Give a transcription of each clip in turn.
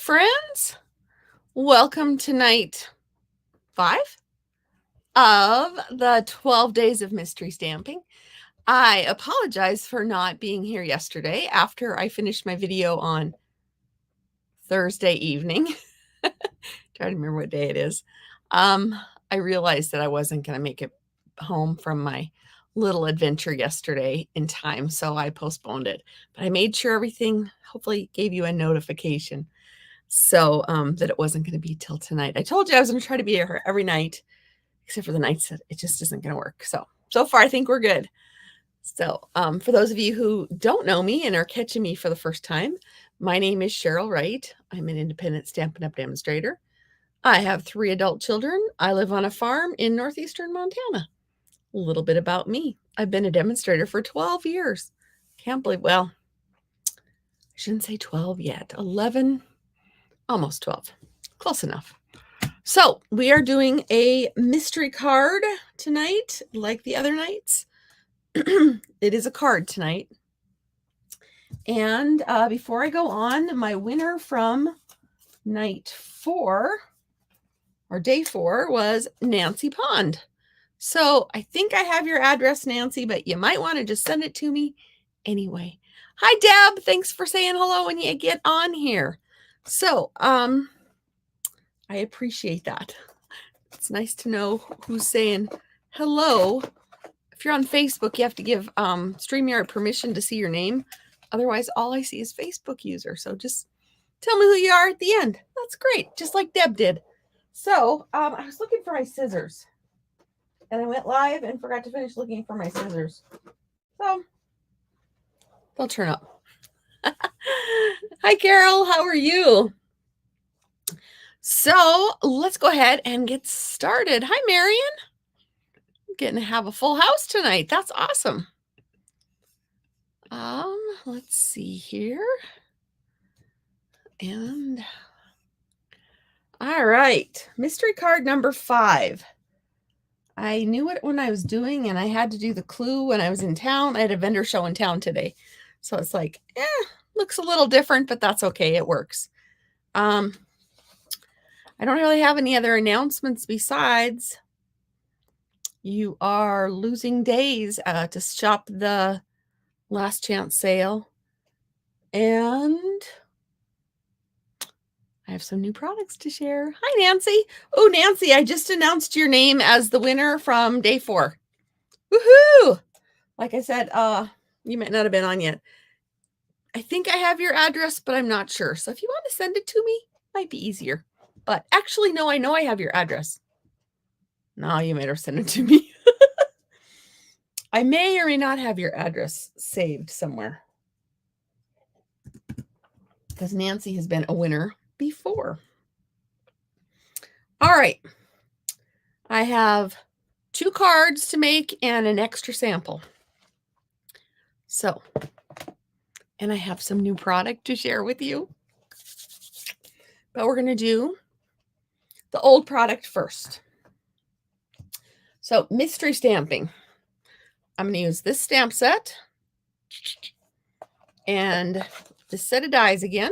friends. Welcome to night 5 of the 12 days of mystery stamping. I apologize for not being here yesterday after I finished my video on Thursday evening. Trying to remember what day it is. I realized that I wasn't going to make it home from my little adventure yesterday in time, so I postponed it. But I made sure everything hopefully gave you a notification. So that it wasn't going to be till tonight. I told you I was going to try to be here every night, except for the nights that it just isn't going to work. So far, I think we're good. So for those of you who don't know me and are catching me for the first time, my name is Cheryl Wright. I'm an independent Stampin' Up! Demonstrator. I have 3 adult children. I live on a farm in northeastern Montana. A little bit about me. I've been a demonstrator for 12 years. Can't believe, well, I shouldn't say 12 yet. 11, almost 12. Close enough. So we are doing a mystery card tonight, like the other nights. It is a card tonight. And before I go on, my winner from night 4 or day 4 was Nancy Pond. So I think I have your address, Nancy, but you might want to just send it to me anyway. Hi, Deb. Thanks for saying hello when you get on here. So, I appreciate that. It's nice to know who's saying hello. If you're on Facebook, you have to give StreamYard permission to see your name. Otherwise, all I see is Facebook user. So just tell me who you are at the end. That's great, just like Deb did. So I was looking for my scissors. And I went live and forgot to finish looking for my scissors. So they'll turn up. Hi, Carol. How are you? So let's go ahead and get started. Hi, Marion. I'm getting to have a full house tonight. That's awesome. Let's see here. And all right, mystery card number 5. I knew it when I was doing, and I had to do the clue when I was in town. I had a vendor show in town today. So it's like, looks a little different, but that's okay. It works. I don't really have any other announcements besides you are losing days to shop the last chance sale. And I have some new products to share. Hi, Nancy. Oh, Nancy, I just announced your name as the winner from day 4. Woohoo! Like I said, you might not have been on yet. I think I have your address, but I'm not sure. So if you want to send it to me, it might be easier. But actually, no, I know I have your address. No, you might have sent it to me. I may or may not have your address saved somewhere, because Nancy has been a winner before. All right. I have 2 cards to make and an extra sample. So, and I have some new product to share with you. But we're going to do the old product first. So, mystery stamping. I'm going to use this stamp set and this set of dies again.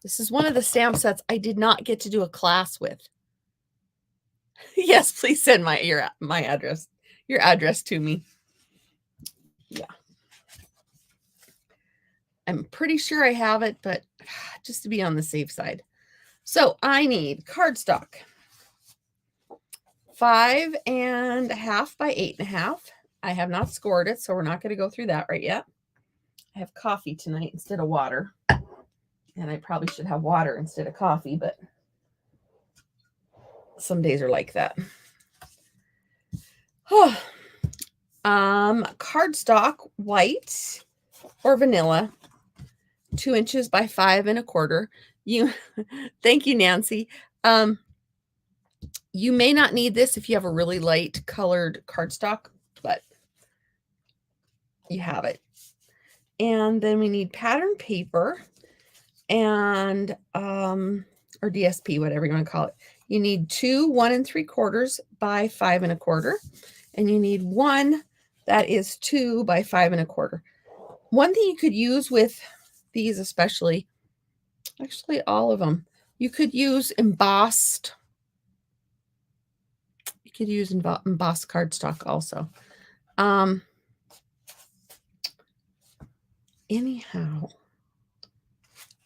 This is one of the stamp sets I did not get to do a class with. Yes, please send your address to me. Yeah. I'm pretty sure I have it, but just to be on the safe side. So I need cardstock. 5.5 by 8.5. I have not scored it, so we're not going to go through that right yet. I have coffee tonight instead of water. And I probably should have water instead of coffee, but some days are like that. Cardstock, white or vanilla, 2 inches by 5.25. Thank you, Nancy. You may not need this if you have a really light colored cardstock, but you have it. And then we need pattern paper and or DSP, whatever you want to call it. You need 2 1 3/4 by 5.25, and you need 1 that is 2 by 5.25. One thing you could use with these, especially, Actually, all of them. You could use embossed. You could use embossed cardstock also. Anyhow,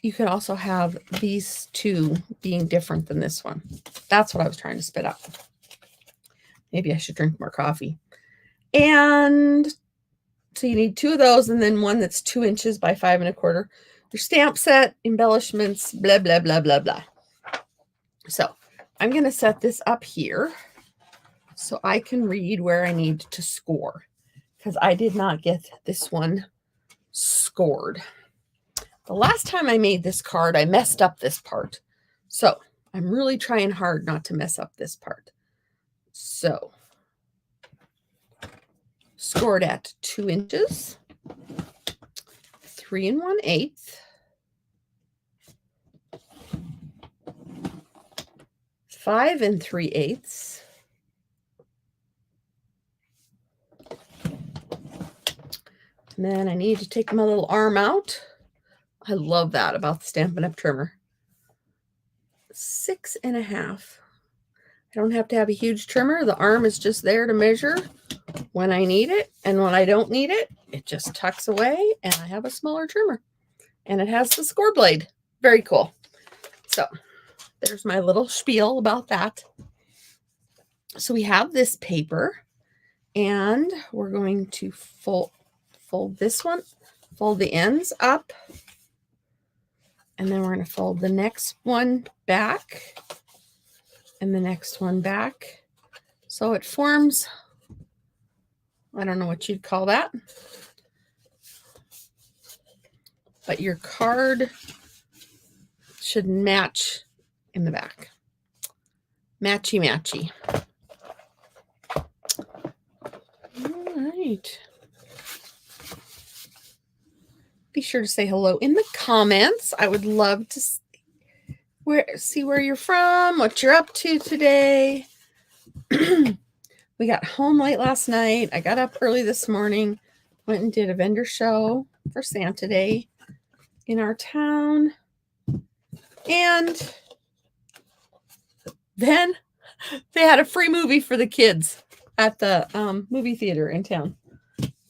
you could also have these two being different than this one. That's what I was trying to spit out. Maybe I should drink more coffee. And so you need two of those and then one that's 2 inches by 5 1/4. Your stamp set, embellishments, blah, blah, blah, blah, blah. So I'm going to set this up here so I can read where I need to score because I did not get this one scored. The last time I made this card, I messed up this part. So I'm really trying hard not to mess up this part. So scored at 2 inches, 3 1/8, 5 3/8, and then I need to take my little arm out. I love that about the Stampin' Up! Trimmer. 6 1/2. I don't have to have a huge trimmer. The arm is just there to measure when I need it, and when I don't need it, it just tucks away, and I have a smaller trimmer. And it has the score blade. Very cool. So there's my little spiel about that. So we have this paper, and we're going to fold this one, fold the ends up, and then we're going to fold the next one back and the next one back. So it forms, I don't know what you'd call that, but your card should match in the back. Matchy matchy. All right. Be sure to say hello in the comments. I would love to see where you're from, what you're up to today. We got home late last night. I got up early this morning, went and did a vendor show for Santa Day in our town. And then they had a free movie for the kids at the movie theater in town.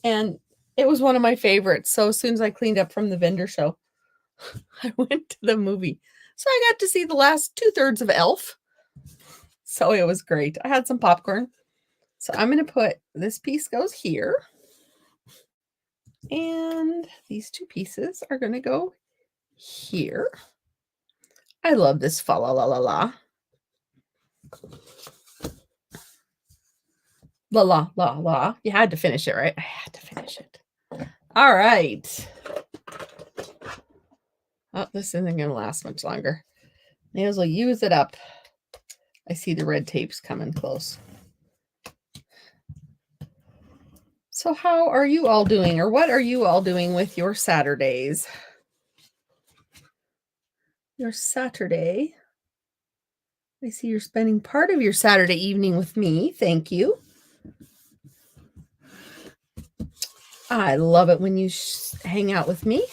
And it was one of my favorites. So as soon as I cleaned up from the vendor show, I went to the movie. So I got to see the last 2/3 of Elf. So it was great. I had some popcorn. So I'm going to put this piece goes here. And these two pieces are going to go here. I love this fa la la la la. La la la la. You had to finish it, right? I had to finish it. All right. Oh, this isn't going to last much longer. May as well use it up. I see the red tape's coming close. So how are you all doing, or what are you all doing with your Saturdays? Your Saturday. I see you're spending part of your Saturday evening with me. Thank you. I love it when you hang out with me.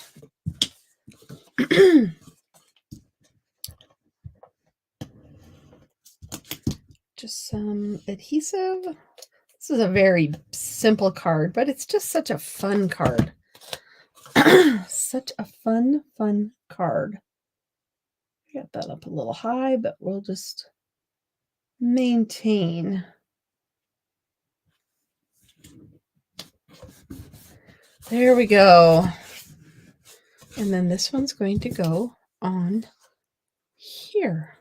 Just some adhesive. This is a very simple card, but it's just such a fun card. Such a fun card. I got that up a little high, but we'll just maintain. There we go. And then this one's going to go on here.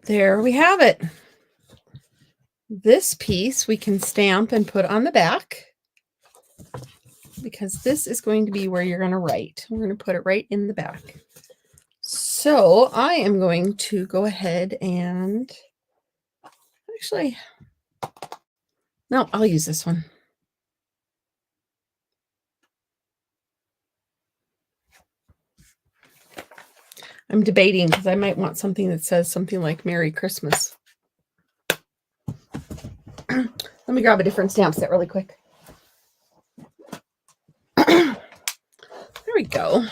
There we have it. This piece we can stamp and put on the back because this is going to be where you're going to write. We're going to put it right in the back. So I am going to go ahead and actually, no, I'll use this one. I'm debating because I might want something that says something like Merry Christmas. Let me grab a different stamp set really quick. There we go.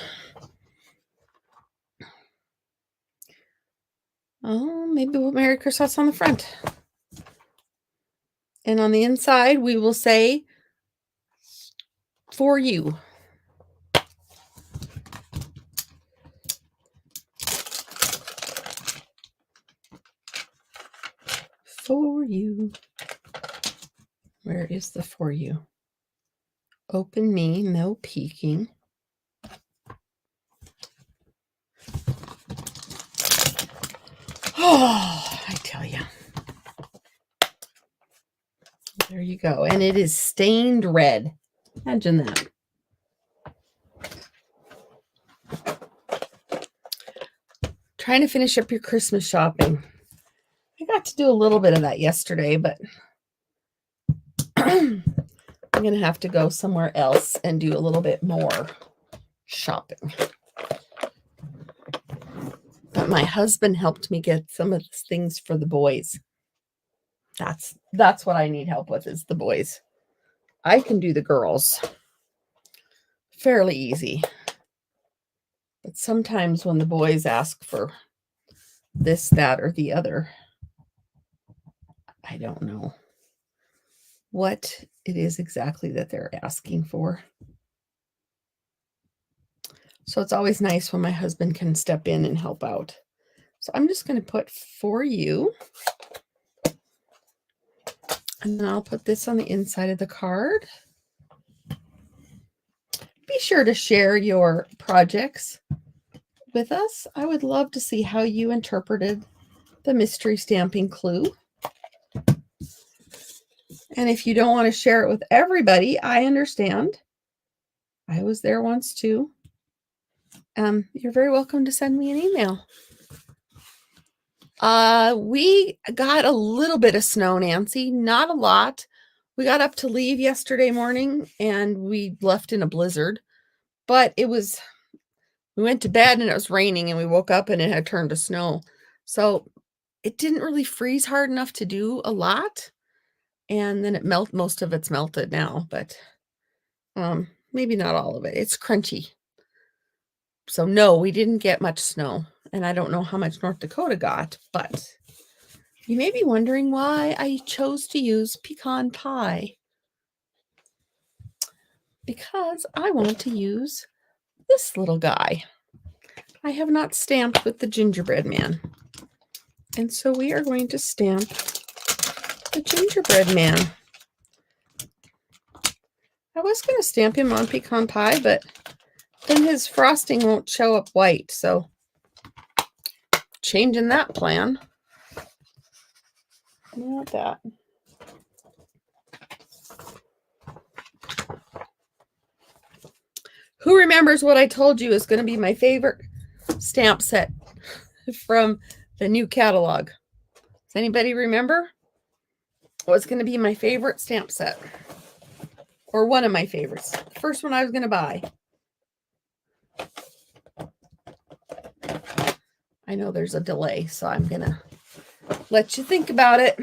Oh, maybe we'll Merry Christmas on the front. And on the inside, we will say, for you. For you. Where is the for you? Open me, no peeking. Oh, I tell you. There you go. And it is stained red. Imagine that. Trying to finish up your Christmas shopping. I got to do a little bit of that yesterday, but I'm going to have to go somewhere else and do a little bit more shopping. But my husband helped me get some of the things for the boys. That's what I need help with, is the boys. I can do the girls fairly easy. But sometimes when the boys ask for this, that, or the other, I don't know what it is exactly that they're asking for. So it's always nice when my husband can step in and help out. So I'm just going to put for you. And then I'll put this on the inside of the card. Be sure to share your projects with us. I would love to see how you interpreted the mystery stamping clue. And if you don't want to share it with everybody, I understand. I was there once too. You're very welcome to send me an email. We got a little bit of snow, Nancy, not a lot. We got up to leave yesterday morning and we left in a blizzard, but we went to bed and it was raining and we woke up and it had turned to snow. So it didn't really freeze hard enough to do a lot. And then most of it's melted now, but maybe not all of it. It's crunchy. So no, we didn't get much snow. And I don't know how much North Dakota got, but you may be wondering why I chose to use pecan pie. Because I want to use this little guy. I have not stamped with the gingerbread man. And so we are going to stamp the gingerbread man. I was going to stamp him on pecan pie, but then his frosting won't show up white. So changing that plan. I want that. Who remembers what I told you is going to be my favorite stamp set from the new catalog? Does anybody remember what's going to be my favorite stamp set? Or one of my favorites. The first one I was going to buy. I know there's a delay, so I'm going to let you think about it.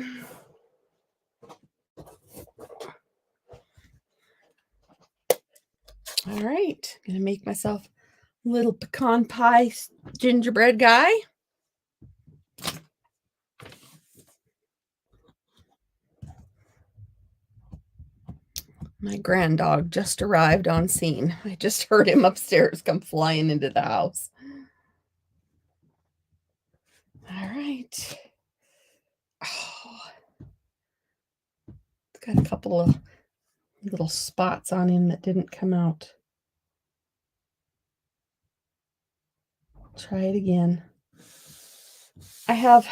All right, I'm going to make myself a little pecan pie gingerbread guy. My grand dog just arrived on scene. I just heard him upstairs come flying into the house. All right. Oh, it's got a couple of little spots on him that didn't come out. Try it again. I've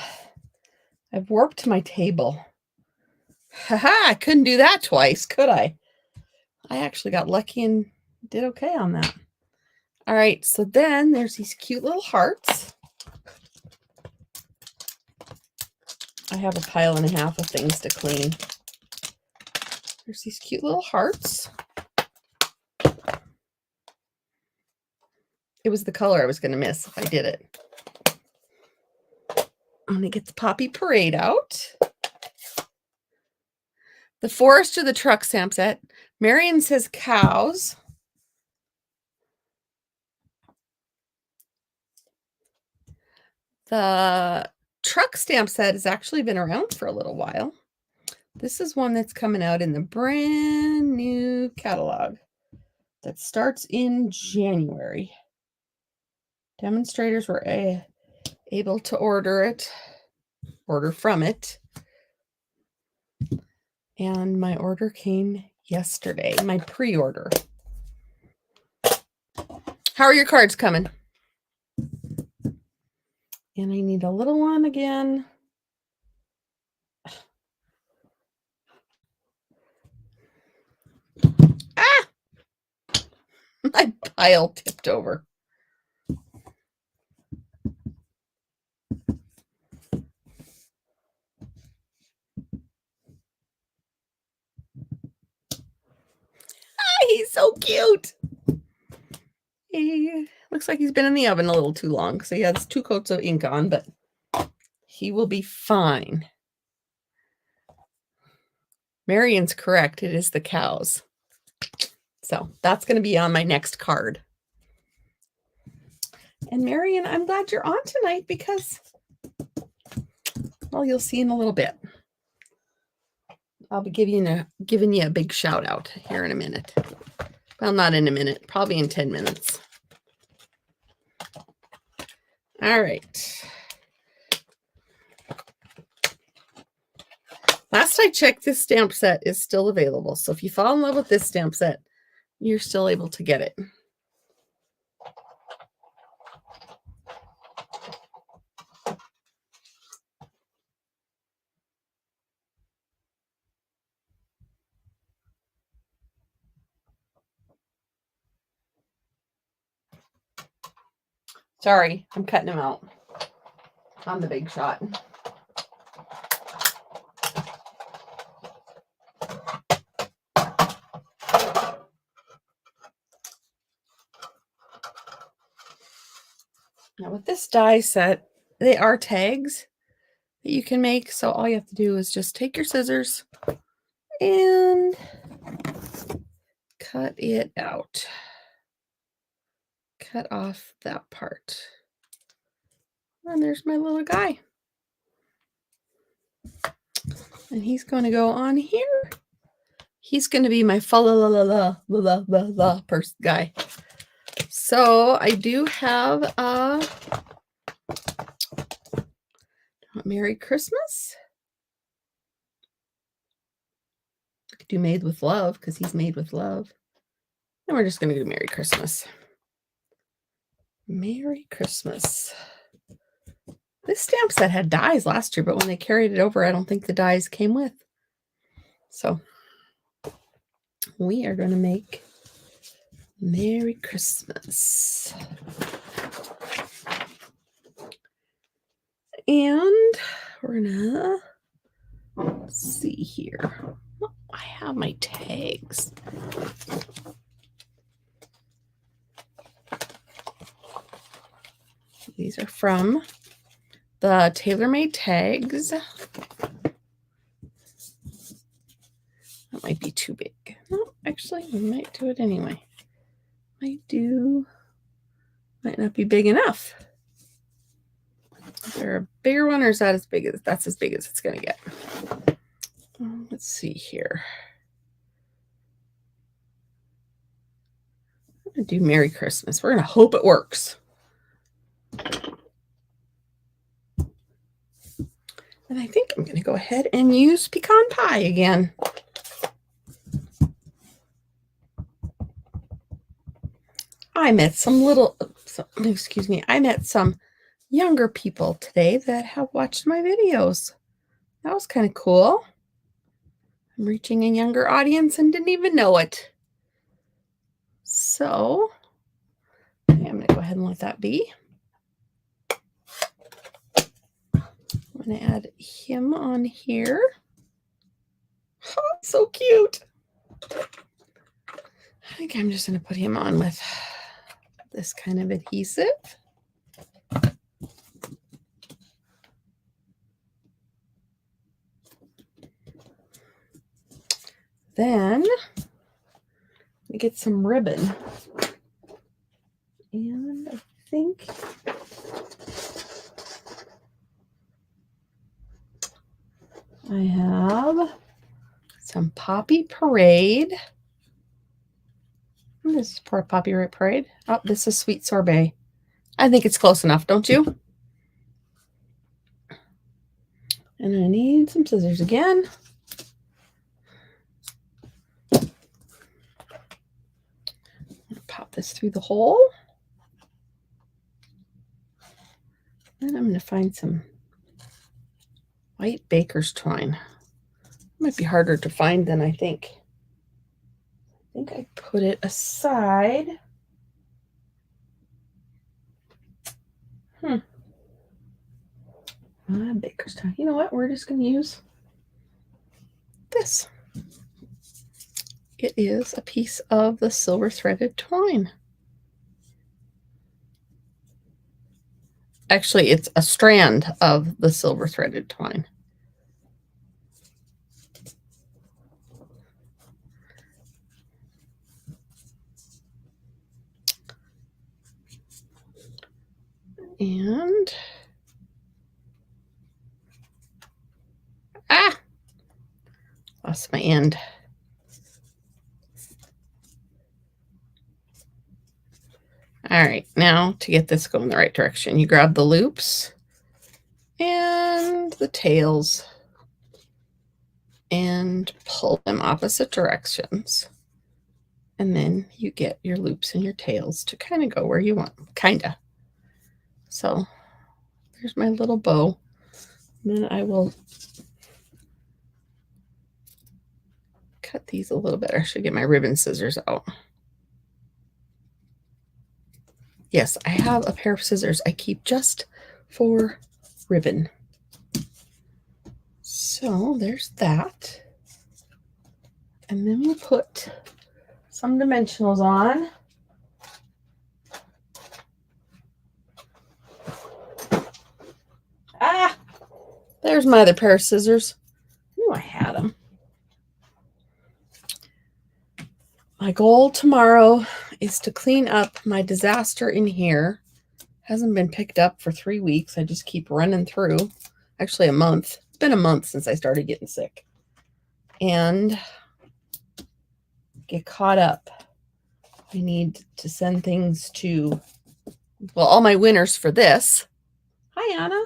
warped my table. Haha, I couldn't do that twice, could I? I actually got lucky and did okay on that. All right, so then there's these cute little hearts. I have a pile and a half of things to clean. There's these cute little hearts. It was the color I was going to miss if I did it. I'm going to get the Poppy Parade out. The Forest or the Truck stamp set. Marion says cows. The truck stamp set has actually been around for a little while. This is one that's coming out in the brand new catalog that starts in January. Demonstrators were able to order from it. And my order came yesterday, my pre-order. How are your cards coming? And I need a little one again. Ah! My pile tipped over. He's so cute. He looks like he's been in the oven a little too long because he has 2 coats of ink on, but he will be fine. Marion's correct. It is the cows. So that's going to be on my next card. And Marion, I'm glad you're on tonight because, well, you'll see in a little bit. I'll be giving you a big shout out here in a minute. Well, not in a minute, probably in 10 minutes. All right. Last I checked, this stamp set is still available. So if you fall in love with this stamp set, you're still able to get it. Sorry, I'm cutting him out on the big shot. Now with this die set, they are tags that you can make. So all you have to do is just take your scissors and cut it out. Cut off that part. And there's my little guy. And he's going to go on here. He's going to be my fa-la-la-la-la-la-la-la person guy. So I do have a Merry Christmas. I could do Made with Love because he's made with love. And we're just going to do Merry Christmas. Merry Christmas. This stamp set had dies last year, but when they carried it over, I don't think the dies came with. So we are going to make Merry Christmas. And we're gonna, let's see here. Oh, I have my tags. These are from the TaylorMade tags. That might be too big. No, actually, we might do it anyway. Might not be big enough. Is there a bigger one, or is that as big as it's gonna get? Let's see here. I'm gonna do Merry Christmas. We're gonna hope it works. And I think I'm gonna go ahead and use pecan pie again. I met some younger people today that have watched my videos. That was kind of cool. I'm reaching a younger audience and didn't even know it. So I'm going to go ahead and let that be. I'm going to add him on here. Oh, so cute. I think I'm just going to put him on with this kind of adhesive. then we get some ribbon. And I think I have some Poppy Parade. This is for Poppy Parade. Oh, this is Sweet Sorbet. I think it's close enough, don't you? And I need some scissors again. Pop this through the hole. Then I'm going to find some white baker's twine. Might be harder to find than I think. I think I put it aside. Baker's twine. You know what? We're just going to use this. It is a piece of the silver threaded twine. Actually, it's a strand of the silver threaded twine. And lost my end. All right, now to get this going the right direction, you grab the loops and the tails and pull them opposite directions. And then you get your loops and your tails to kind of go where you want, kind of. So there's my little bow. And then I will cut these a little bit. I should get my ribbon scissors out. Yes, I have a pair of scissors I keep just for ribbon. So there's that. And then we'll put some dimensionals on. There's my other pair of scissors. I knew I had them. My goal tomorrow is to clean up my disaster in here. Hasn't been picked up for 3 weeks. I just keep running through. Actually, a month. It's been a month since I started getting sick. And get caught up. I need to send things to, well, all my winners for this. Hi, Anna.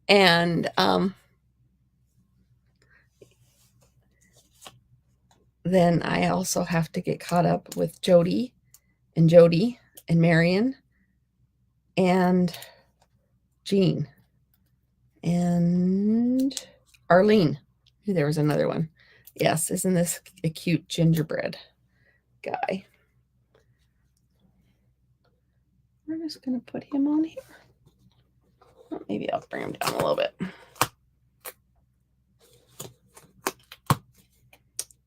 And then I also have to get caught up with Jody and Marion and Jean and Arlene. There was another one. Yes, isn't this a cute gingerbread guy? We're just going to put him on here. Well, maybe I'll bring him down a little bit.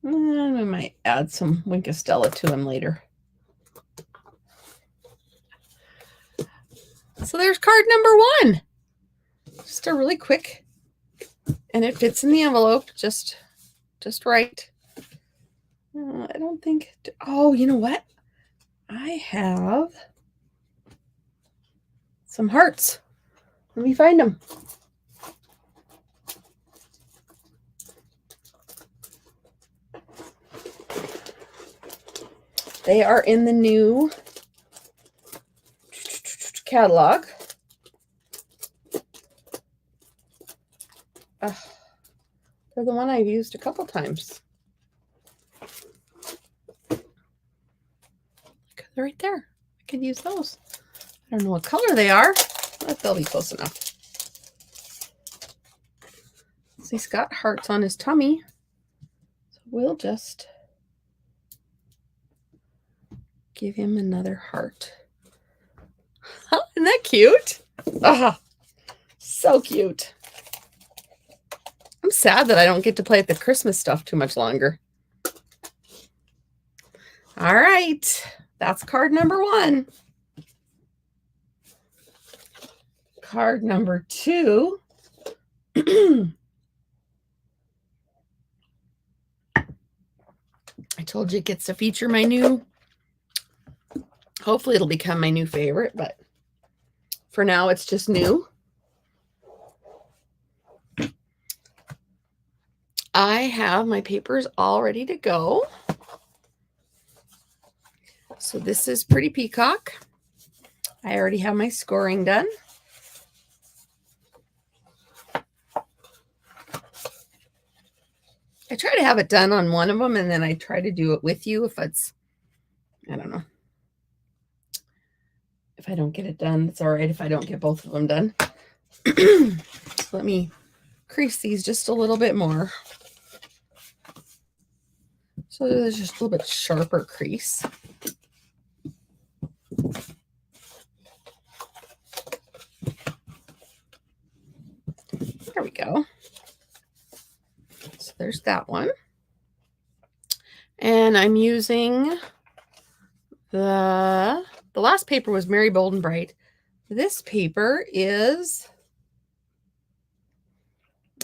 And I might add some Winkostella to him later. So there's card number 1. Just a really quick, and it fits in the envelope just right. I don't think, oh, you know what? I have some hearts. Let me find them. They are in the new catalog. They're the one I've used a couple times. They're right there. I could use those. I don't know what color they are, but they'll be close enough. So he's got hearts on his tummy. So we'll just give him another heart. Isn't that cute? So cute. I'm sad that I don't get to play at the Christmas stuff too much longer. All right. That's card number 1. Card number 2. I told you it gets to feature my new, hopefully it'll become my new favorite, but for now it's just new. I have my papers all ready to go. So this is Pretty Peacock. I already have my scoring done. I try to have it done on one of them, and then I try to do it with you if it's, I don't know. If I don't get it done, it's all right if I don't get both of them done. Let me crease these just a little bit more. So there's just a little bit sharper crease. There we go. So there's that one. And I'm using the last paper was Merry Bold and Bright. This paper is,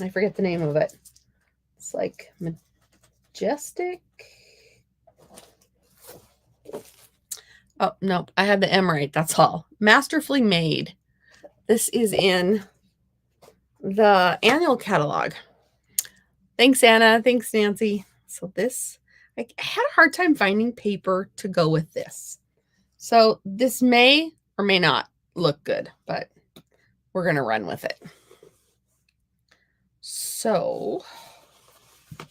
I forget the name of it. It's like Majestic. Oh, no, I had the M right. That's all. Masterfully Made. This is in the annual catalog. Thanks, Anna. Thanks, Nancy. So this, I had a hard time finding paper to go with this. So this may or may not look good, but we're going to run with it. So I'm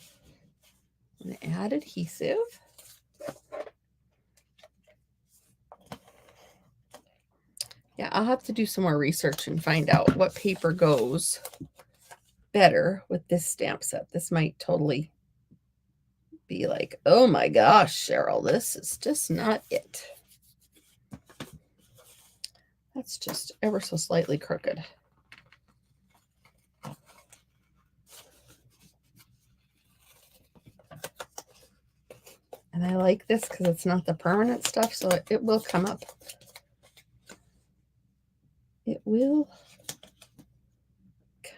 going to add adhesive. Yeah, I'll have to do some more research and find out what paper goes better with this stamp set. This might totally be like, oh my gosh, Cheryl, this is just not it. That's just ever so slightly crooked. And I like this because it's not the permanent stuff, so it will come up. It will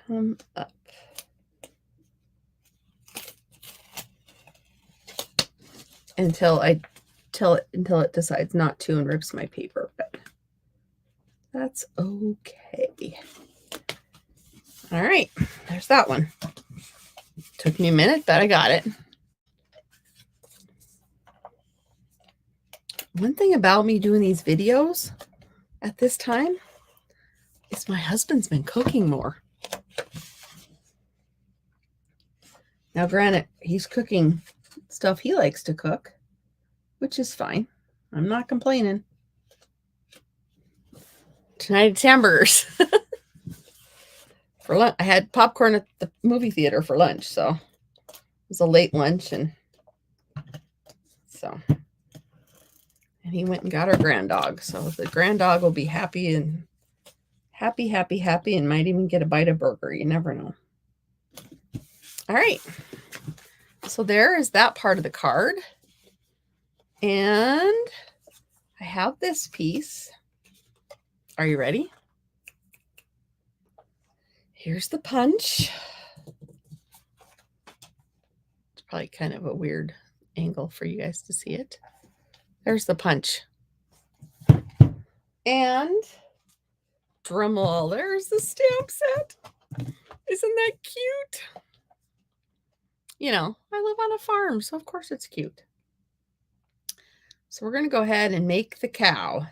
come up. Until it decides not to and rips my paper, but that's okay. All right, there's that one. Took me a minute, but I got it. One thing about me doing these videos at this time is my husband's been cooking more. Now, granted, he's cooking stuff he likes to cook, which is fine. I'm not complaining. Tonight it's hamburgers. For lunch, I had popcorn at the movie theater for lunch, so it was a late lunch, and so, and he went and got our grand dog. So the grand dog will be happy and happy, and might even get a bite of burger. You never know. All right. So there is that part of the card. And I have this piece. Are you ready? Here's the punch. It's probably kind of a weird angle for you guys to see it. There's the punch. And drum roll, there's the stamp set. Isn't that cute? You know, I live on a farm, so of course it's cute. So we're going to go ahead and make the cow.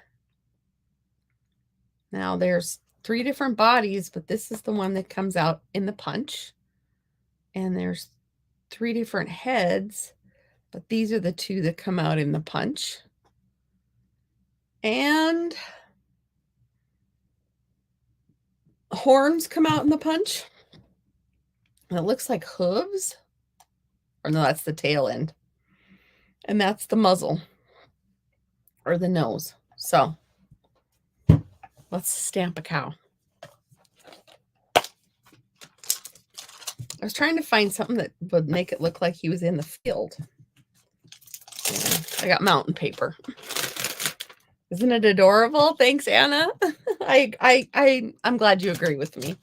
Now there's 3 different bodies, but this is the one that comes out in the punch. And there's 3 different heads, but these are the 2 that come out in the punch. And horns come out in the punch. And it looks like hooves. Or no, that's the tail end. And that's the muzzle. Or the nose. So let's stamp a cow. I was trying to find something that would make it look like he was in the field. And I got mountain paper. Isn't it adorable? Thanks, Anna. I'm glad you agree with me.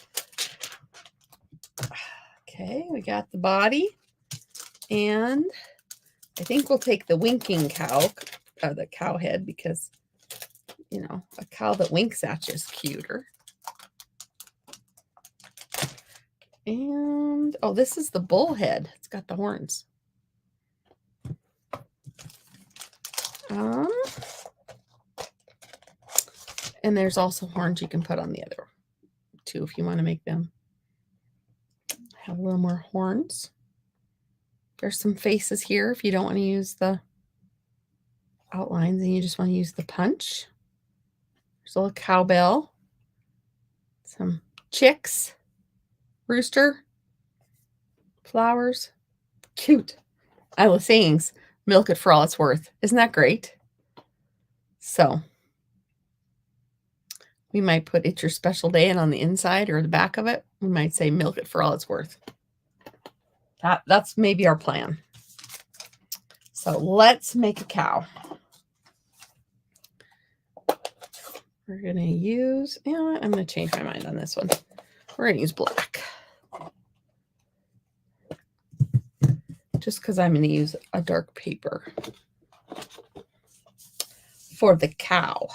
Okay, we got the body. And I think we'll take the winking cow, the cow head, because, you know, a cow that winks at you is cuter. And, oh, this is the bull head. It's got the horns. And there's also horns you can put on the other two if you want to make them have a little more horns. There's some faces here if you don't want to use the outlines and you just want to use the punch. There's a little cowbell, some chicks, rooster, flowers. Cute. I was sayings, milk it for all it's worth. Isn't that great? So we might put "It's your special day" and on the inside or the back of it, we might say "Milk it for all it's worth." That's maybe our plan. So let's make a cow. We're going to use, you know what? I'm going to change my mind on this one. We're going to use black. Just because I'm going to use a dark paper for the cow.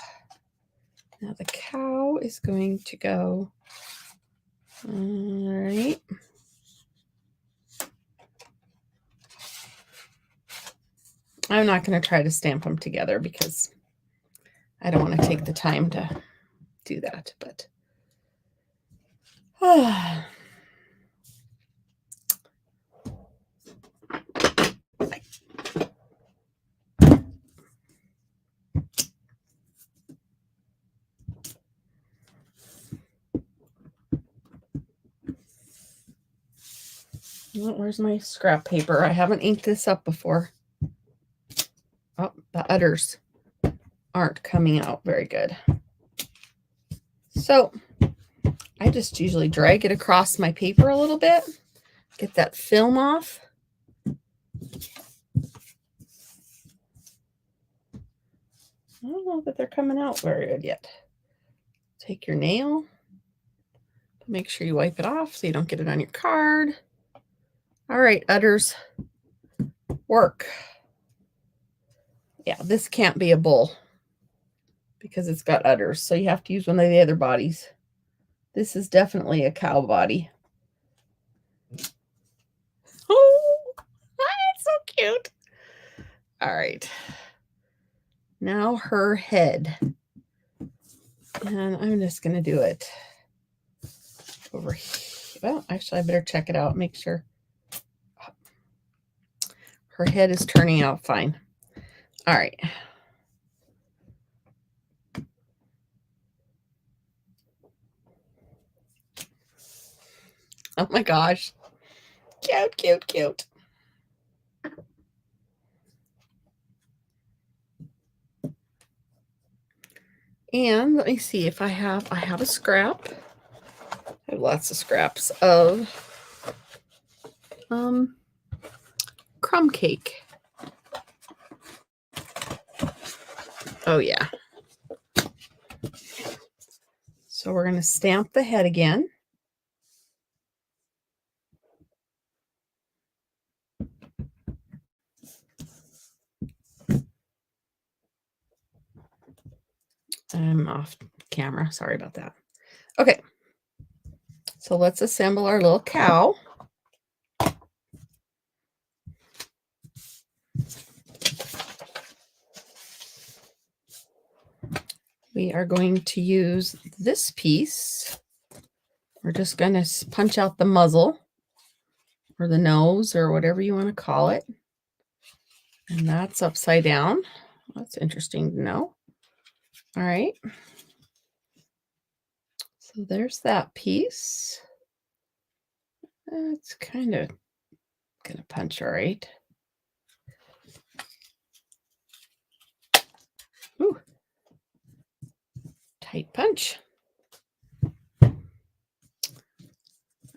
Now the cow is going to go, all right. I'm not going to try to stamp them together because I don't want to take the time to do that, but where's my scrap paper? I haven't inked this up before. Oh, the udders aren't coming out very good. So I just usually drag it across my paper a little bit, get that film off. I don't know that they're coming out very good yet. Take your nail, make sure you wipe it off so you don't get it on your card. All right, udders, work. Yeah, this can't be a bull because it's got udders, so you have to use one of the other bodies. This is definitely a cow body. Oh, it's so cute. All right. Now her head. And I'm just going to do it over here. Well, actually, I better check it out, make sure. Her head is turning out fine. All right. Oh my gosh. Cute, cute, cute. And let me see if I have a scrap. I have lots of scraps of crumb cake. Oh yeah. So we're going to stamp the head again. I'm off camera. Sorry about that. Okay. So let's assemble our little cow. We are going to use this piece. We're just going to punch out the muzzle or the nose or whatever you want to call it. And that's upside down. That's interesting to know. All right. So there's that piece. It's kind of going to punch all right. Ooh. Tight punch.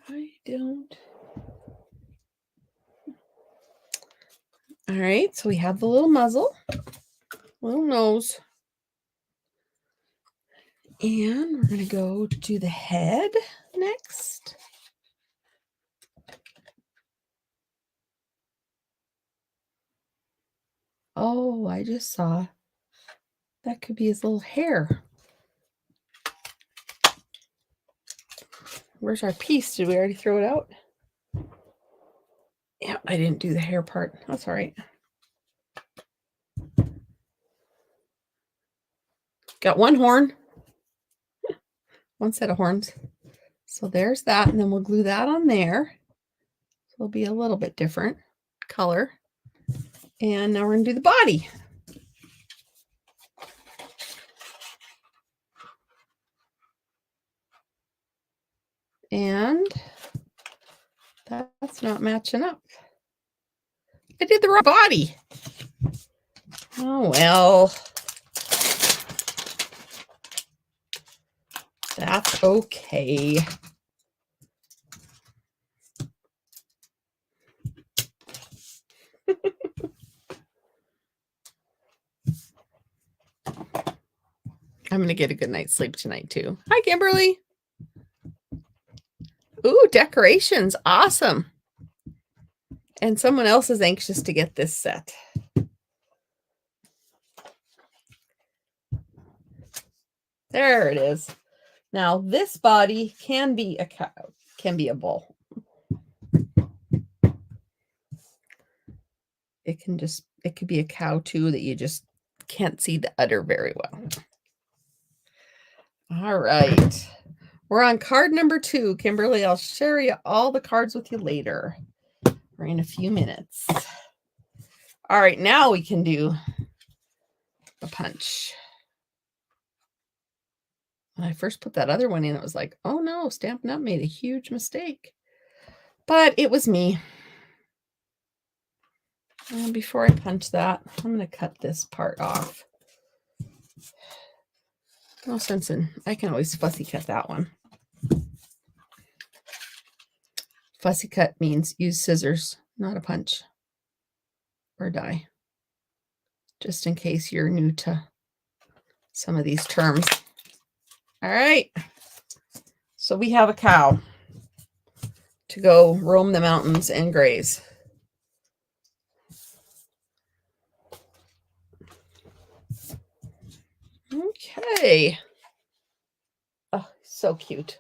I don't. All right, so we have the little muzzle, little nose. And we're going to go to the head next. Oh, I just saw that could be his little hair. Where's our piece? Did we already throw it out? Yeah, I didn't do the hair part. That's all right. Got one horn. One set of horns. So there's that. And then we'll glue that on there. So it'll be a little bit different color. And now we're going to do the body. And that's not matching up. I did the wrong body. Oh, well. That's okay. I'm going to get a good night's sleep tonight, too. Hi, Kimberly. Ooh, decorations. Awesome. And someone else is anxious to get this set. There it is. Now, this body can be a cow, can be a bull. It could be a cow too that you just can't see the udder very well. All right. We're on card number 2. Kimberly, I'll share you all the cards with you later. Or in a few minutes. All right, now we can do a punch. When I first put that other one in, it was like, oh no, Stampin' Up! Made a huge mistake. But it was me. And before I punch that, I'm going to cut this part off. No sense in, I can always fussy cut that one. Fussy cut means use scissors, not a punch or die. Just in case you're new to some of these terms. All right. So we have a cow to go roam the mountains and graze. Okay. Oh, so cute.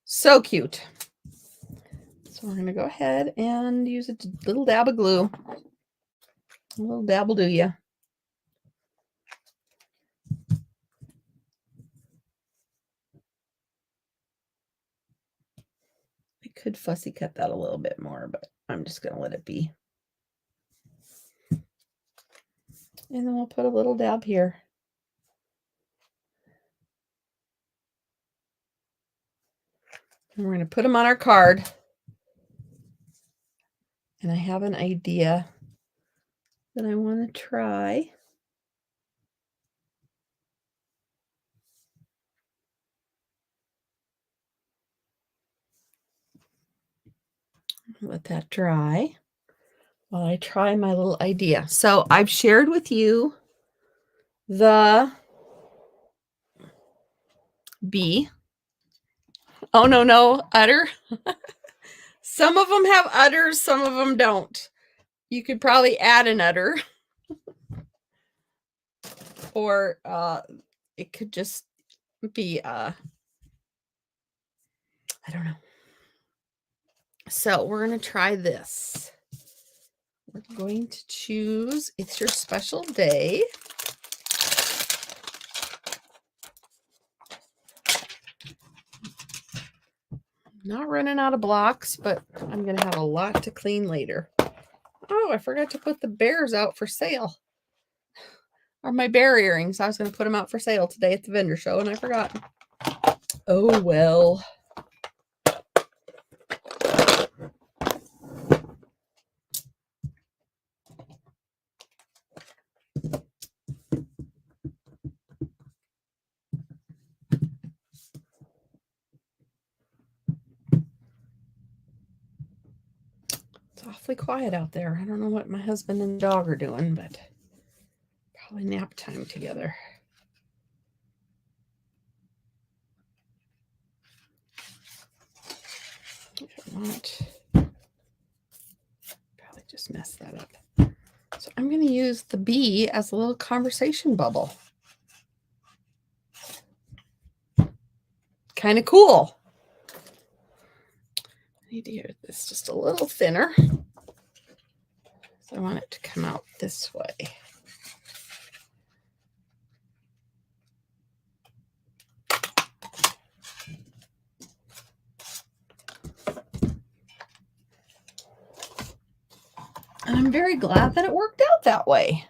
So cute. So we're going to go ahead and use a little dab of glue. A little dab will do ya. I could fussy cut that a little bit more, but I'm just going to let it be. And then we'll put a little dab here. And we're going to put them on our card. And I have an idea that I want to try. Let that dry while I try my little idea. So I've shared with you the bee. Oh, no, udder. Some of them have udders, some of them don't. You could probably add an udder. Or it could just be, I don't know. So we're going to try this. We're going to choose, it's your special day. Not running out of blocks, but I'm going to have a lot to clean later. Oh, I forgot to put the bears out for sale. Or my bear earrings. I was going to put them out for sale today at the vendor show, and I forgot. Oh, well. It's awfully quiet out there. I don't know what my husband and the dog are doing, but probably nap time together. If I want, probably just mess that up. So I'm going to use the bee as a little conversation bubble. Kind of cool. I need to get this just a little thinner. So I want it to come out this way. And I'm very glad that it worked out that way.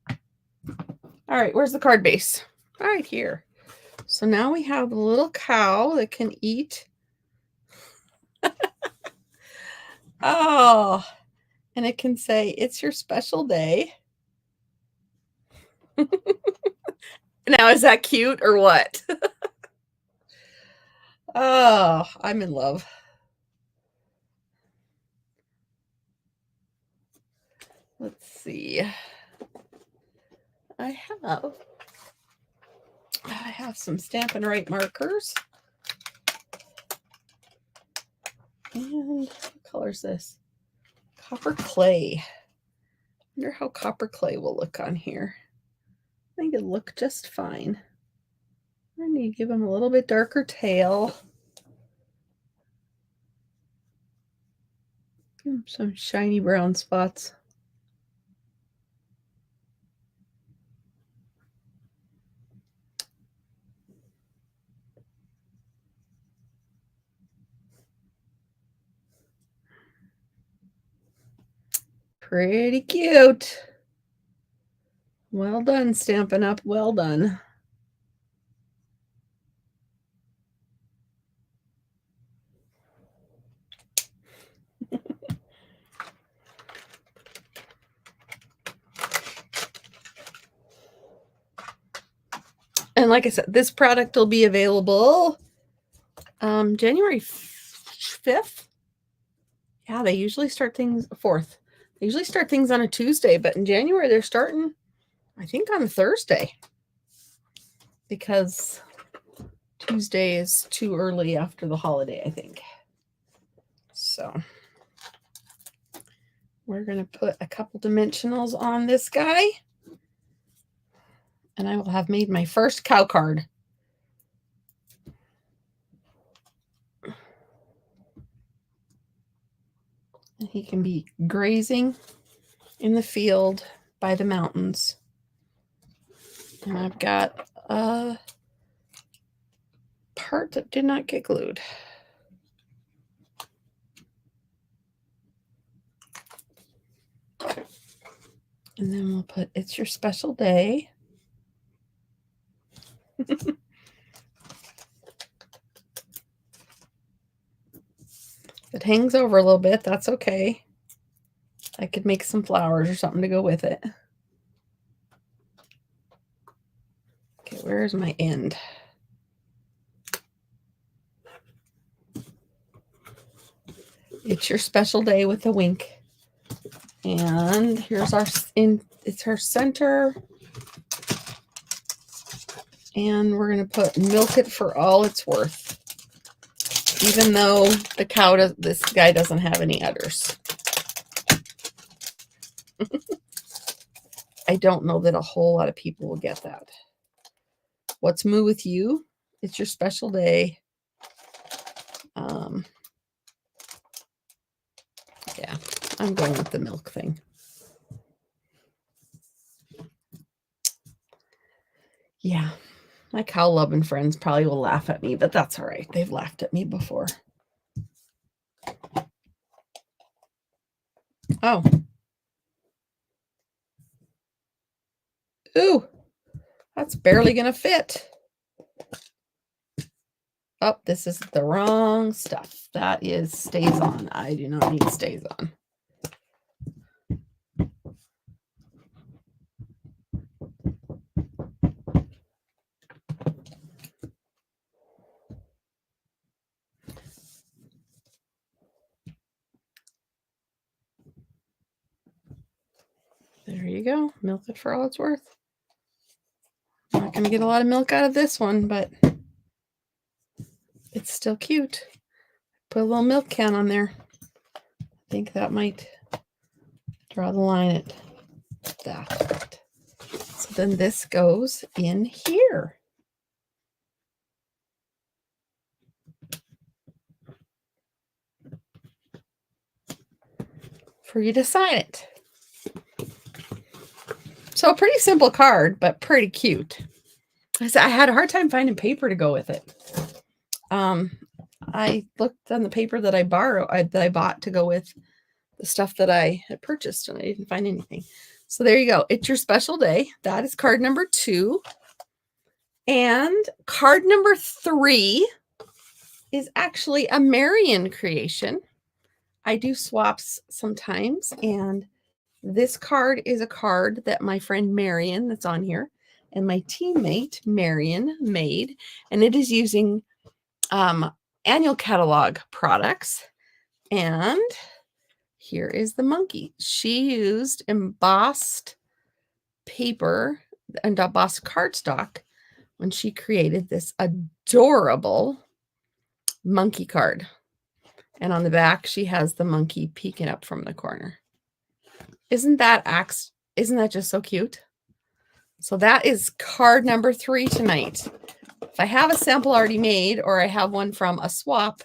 All right, where's the card base? Right here. So now we have a little cow that can eat. Oh, and it can say, it's your special day. Now, is that cute or what? Oh, I'm in love. Let's see. I have some Stampin' Wright markers. And what color is this? Copper clay. I wonder how copper clay will look on here. I think it'll look just fine. I need to give him a little bit darker tail. Give him some shiny brown spots. Pretty cute. Well done, Stampin' Up. Well done. And like I said, this product will be available January 5th. Yeah, they usually start things 4th. They usually start things on a Tuesday, but in January they're starting, I think, on a Thursday. Because Tuesday is too early after the holiday, I think. So we're going to put a couple dimensionals on this guy. And I will have made my first cow card. And he can be grazing in the field by the mountains. And I've got a part that did not get glued. And then we'll put, it's your special day. If it hangs over a little bit, that's okay. I could make some flowers or something to go with it. Okay, where's my end? It's your special day with a wink. And here's it's her center. And we're going to put milk it for all it's worth. Even though the cow this guy doesn't have any udders. I don't know that a whole lot of people will get that. What's moo with you? It's your special day. Yeah, I'm going with the milk thing. Yeah, my cow loving friends probably will laugh at me, but that's all right. They've laughed at me before. Oh. Ooh, that's barely going to fit. Oh, this is the wrong stuff. That is stays on. I do not need stays on. There you go. Milk it for all it's worth. I'm not going to get a lot of milk out of this one, but it's still cute. Put a little milk can on there. I think that might Draw the line at that. So then this goes in here. For you to sign it. So a pretty simple card, but pretty cute. I had a hard time finding paper to go with it. I looked on the paper that I bought to go with the stuff that I had purchased, and I didn't find anything. So there you go. It's your special day. That is card number 2. And card number 3 is actually a Marion creation. I do swaps sometimes, and this card is a card that my friend Marion, that's on here, and my teammate Marion made, and it is using annual catalog products. And here is the monkey. She used embossed paper and embossed cardstock when she created this adorable monkey card. And on the back, she has the monkey peeking up from the corner. Isn't that just so cute? So that is card number 3 tonight. If I have a sample already made, or I have one from a swap,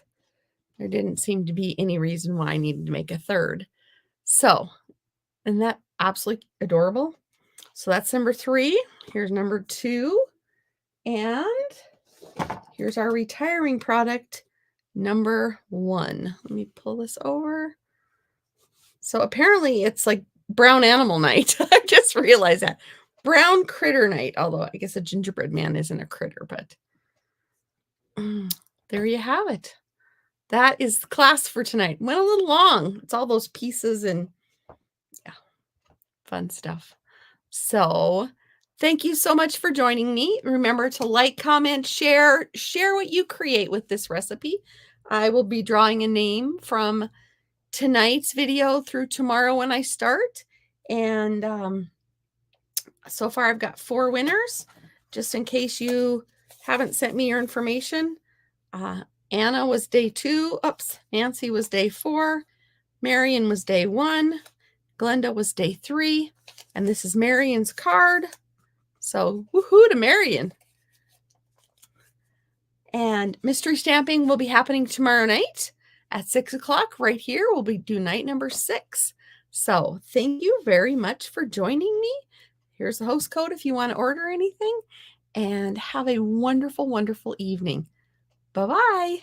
there didn't seem to be any reason why I needed to make a third. So, isn't that absolutely adorable? So that's number 3. Here's number 2. And here's our retiring product, number 1. Let me pull this over. So apparently it's like brown animal night. I just realized that. Brown critter night. Although I guess a gingerbread man isn't a critter, but there you have it. That is class for tonight. Went a little long. It's all those pieces and yeah, fun stuff. So thank you so much for joining me. Remember to like, comment, share what you create with this recipe. I will be drawing a name from tonight's video through tomorrow when I start. And so far I've got 4 winners. Just in case you haven't sent me your information. Anna was day 2. Nancy was day 4. Marion was day 1. Glenda was day 3. And this is Marion's card. So woohoo to Marion. And mystery stamping will be happening tomorrow night at 6 o'clock right here. We'll be do night number 6. So thank you very much for joining me. Here's the host code if you want to order anything. And have a wonderful, wonderful evening. Bye-bye.